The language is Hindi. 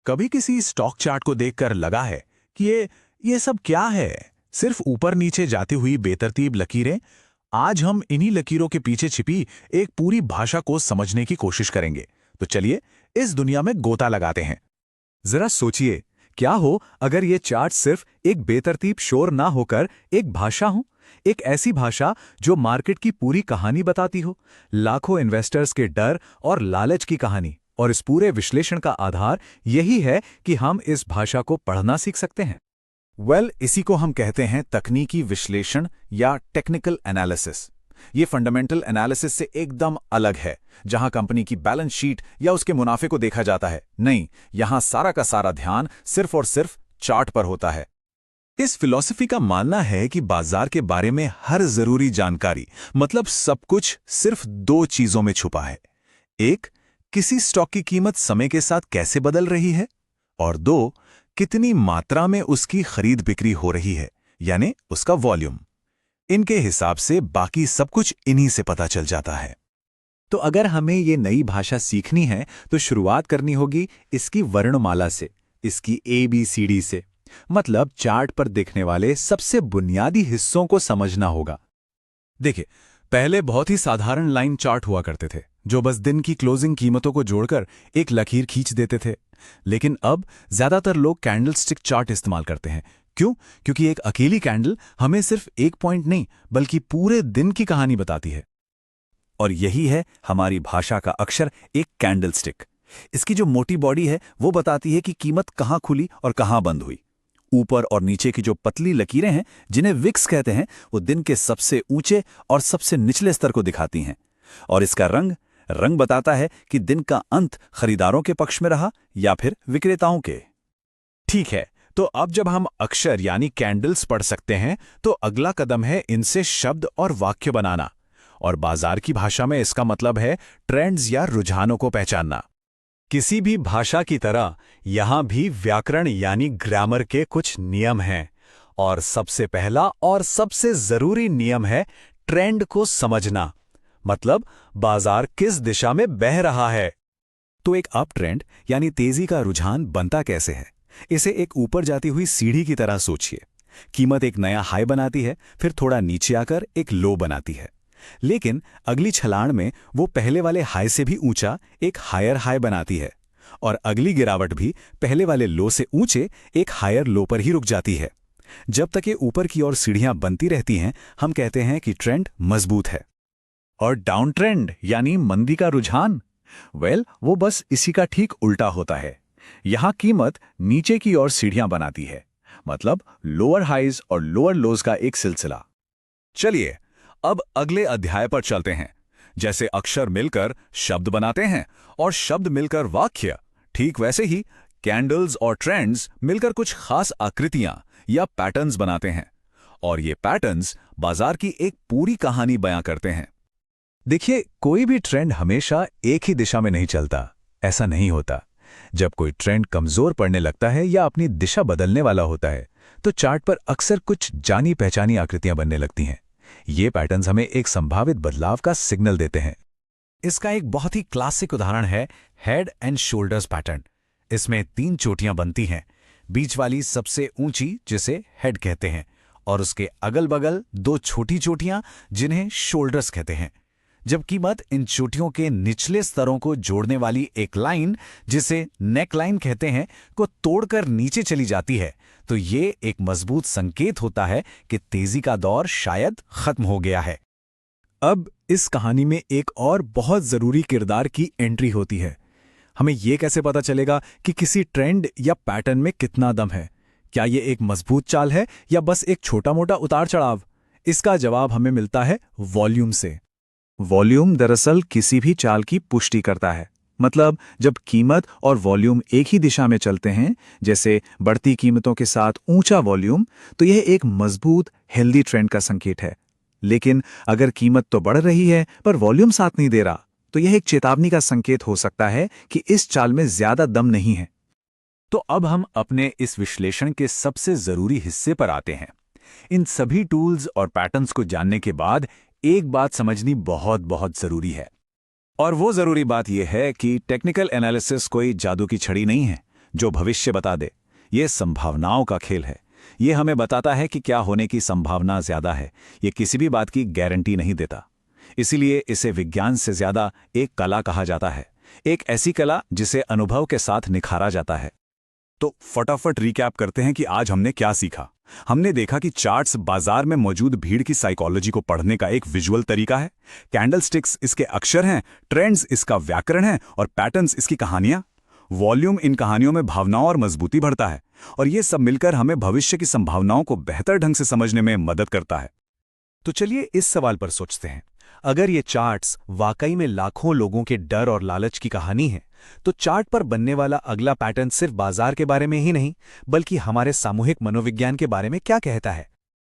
कभी किसी स्टॉक चार्ट को देखकर लगा है कि ये सब क्या है? सिर्फ ऊपर नीचे जाती हुई बेतरतीब लकीरें। आज हम इन्हीं लकीरों के पीछे छिपी एक पूरी भाषा को समझने की कोशिश करेंगे। तो चलिए इस दुनिया में गोता लगाते हैं। जरा सोचिए, क्या हो अगर ये चार्ट सिर्फ एक बेतरतीब शोर ना होकर एक भाषा हो, एक ऐसी भाषा जो मार्केट की पूरी कहानी बताती हो, लाखों इन्वेस्टर्स के डर और लालच की कहानी। और इस पूरे विश्लेषण का आधार यही है कि हम इस भाषा को पढ़ना सीख सकते हैं। इसी को हम कहते हैं तकनीकी विश्लेषण या टेक्निकल एनालिसिस। ये फंडामेंटल एनालिसिस से एकदम अलग है, जहां कंपनी की बैलेंस शीट या उसके मुनाफे को देखा जाता है। नहीं, यहां सारा का सारा ध्यान सिर्फ और सिर्फ चार्ट पर होता है। इस फिलॉसफी का मानना है कि बाजार के बारे में हर जरूरी जानकारी, मतलब सब कुछ, सिर्फ दो चीजों में छुपा है। एक, किसी स्टॉक की कीमत समय के साथ कैसे बदल रही है, और दो, कितनी मात्रा में उसकी खरीद बिक्री हो रही है, यानी उसका वॉल्यूम। इनके हिसाब से बाकी सब कुछ इन्हीं से पता चल जाता है। तो अगर हमें ये नई भाषा सीखनी है तो शुरुआत करनी होगी इसकी वर्णमाला से, इसकी ABCD से। मतलब चार्ट पर दिखने वाले सबसे बुनियादी हिस्सों को समझना होगा। देखिए, पहले बहुत ही साधारण लाइन चार्ट हुआ करते थे, जो बस दिन की क्लोजिंग कीमतों को जोड़कर एक लकीर खींच देते थे। लेकिन अब ज्यादातर लोग कैंडलस्टिक चार्ट इस्तेमाल करते हैं। क्यों? क्योंकि एक अकेली कैंडल हमें सिर्फ एक पॉइंट नहीं, बल्कि पूरे दिन की कहानी बताती है। और यही है हमारी भाषा का अक्षर, एक कैंडलस्टिक। इसकी जो मोटी बॉडी है वो बताती है कि कीमत कहाँ खुली और कहाँ बंद हुई। ऊपर और नीचे की जो पतली लकीरें हैं, जिन्हें विक्स कहते हैं, वो दिन के सबसे ऊंचे और सबसे निचले स्तर को दिखाती हैं। और इसका रंग बताता है कि दिन का अंत खरीदारों के पक्ष में रहा या फिर विक्रेताओं के। ठीक है, तो अब जब हम अक्षर यानी कैंडल्स पढ़ सकते हैं, तो अगला कदम है इनसे शब्द और वाक्य बनाना। और बाजार की भाषा में इसका मतलब है ट्रेंड्स या रुझानों को पहचानना। किसी भी भाषा की तरह यहां भी व्याकरण यानी ग्रामर के कुछ नियम हैं। और सबसे पहला और सबसे जरूरी नियम है ट्रेंड को समझना। मतलब बाजार किस दिशा में बह रहा है। तो एक अप ट्रेंड यानी तेजी का रुझान बनता कैसे है? इसे एक ऊपर जाती हुई सीढ़ी की तरह सोचिए। कीमत एक नया हाई बनाती है, फिर थोड़ा नीचे आकर एक लो बनाती है। लेकिन अगली छलांग में वो पहले वाले हाई से भी ऊंचा एक हायर हाई बनाती है। और अगली गिरावट भी पहले वाले लो से ऊंचे एक हायर लो पर ही रुक जाती है। जब तक ये ऊपर की ओर सीढ़ियां बनती रहती हैं, हम कहते हैं कि ट्रेंड मजबूत है। और डाउन ट्रेंड यानी मंदी का रुझान, वो बस इसी का ठीक उल्टा होता है। यहां कीमत नीचे की ओर सीढ़ियां बनाती है, मतलब लोअर हाइज और लोअर लोज का एक सिलसिला। चलिए अब अगले अध्याय पर चलते हैं। जैसे अक्षर मिलकर शब्द बनाते हैं और शब्द मिलकर वाक्य, ठीक वैसे ही कैंडल्स और ट्रेंड्स मिलकर कुछ खास आकृतियां या पैटर्न्स बनाते हैं। और ये पैटर्न्स बाजार की एक पूरी कहानी बयां करते हैं। देखिए, कोई भी ट्रेंड हमेशा एक ही दिशा में नहीं चलता। ऐसा नहीं होता। जब कोई ट्रेंड कमजोर पड़ने लगता है या अपनी दिशा बदलने वाला होता है, तो चार्ट पर अक्सर कुछ जानी पहचानी आकृतियां बनने लगती हैं। ये पैटर्न्स हमें एक संभावित बदलाव का सिग्नल देते हैं। इसका एक बहुत ही क्लासिक उदाहरण है हेड एंड शोल्डर्स पैटर्न। इसमें 3 चोटियां बनती हैं। बीच वाली सबसे ऊंची, जिसे हेड कहते हैं, और उसके अगल बगल 2 छोटी चोटियां, जिन्हें शोल्डर्स कहते हैं। जब कीमत इन चोटियों के निचले स्तरों को जोड़ने वाली एक लाइन, जिसे नेक लाइन कहते हैं, को तोड़कर नीचे चली जाती है, तो ये एक मजबूत संकेत होता है कि तेजी का दौर शायद खत्म हो गया है। अब इस कहानी में एक और बहुत जरूरी किरदार की एंट्री होती है। हमें यह कैसे पता चलेगा कि किसी ट्रेंड या पैटर्न में कितना दम है? क्या ये एक मजबूत चाल है या बस एक छोटा मोटा उतार चढ़ाव? इसका जवाब हमें मिलता है वॉल्यूम से। वॉल्यूम दरअसल किसी भी चाल की पुष्टि करता है। मतलब जब कीमत और वॉल्यूम एक ही दिशा में चलते हैं, जैसे बढ़ती कीमतों के साथ ऊंचा वॉल्यूम, तो यह एक मजबूत हेल्दी ट्रेंड का संकेत है। लेकिन अगर कीमत तो बढ़ रही है पर वॉल्यूम साथ नहीं दे रहा, तो यह एक चेतावनी का संकेत हो सकता है कि इस चाल में ज्यादा दम नहीं है। तो अब हम अपने इस विश्लेषण के सबसे जरूरी हिस्से पर आते हैं। इन सभी टूल्स और पैटर्न्स को जानने के बाद एक बात समझनी बहुत बहुत जरूरी है। और वो जरूरी बात यह है कि टेक्निकल एनालिसिस कोई जादू की छड़ी नहीं है जो भविष्य बता दे। ये संभावनाओं का खेल है। ये हमें बताता है कि क्या होने की संभावना ज्यादा है। ये किसी भी बात की गारंटी नहीं देता। इसीलिए इसे विज्ञान से ज्यादा एक कला कहा जाता है, एक ऐसी कला जिसे अनुभव के साथ निखारा जाता है। तो फटाफट रिकैप करते हैं कि आज हमने क्या सीखा। हमने देखा कि चार्ट्स बाजार में मौजूद भीड़ की साइकोलॉजी को पढ़ने का एक विजुअल तरीका है, कैंडलस्टिक्स इसके अक्षर हैं, ट्रेंड्स इसका व्याकरण है और पैटर्न्स इसकी कहानियां। वॉल्यूम इन कहानियों में भावनाओं और मजबूती भरता है, और ये सब मिलकर हमें भविष्य की संभावनाओं को बेहतर ढंग से समझने में मदद करता है। तो चलिए इस सवाल पर सोचते हैं, अगर ये चार्ट्स वाकई में लाखों लोगों के डर और लालच की कहानी है, तो चार्ट पर बनने वाला अगला पैटर्न सिर्फ बाजार के बारे में ही नहीं, बल्कि हमारे सामूहिक मनोविज्ञान के बारे में क्या कहता है?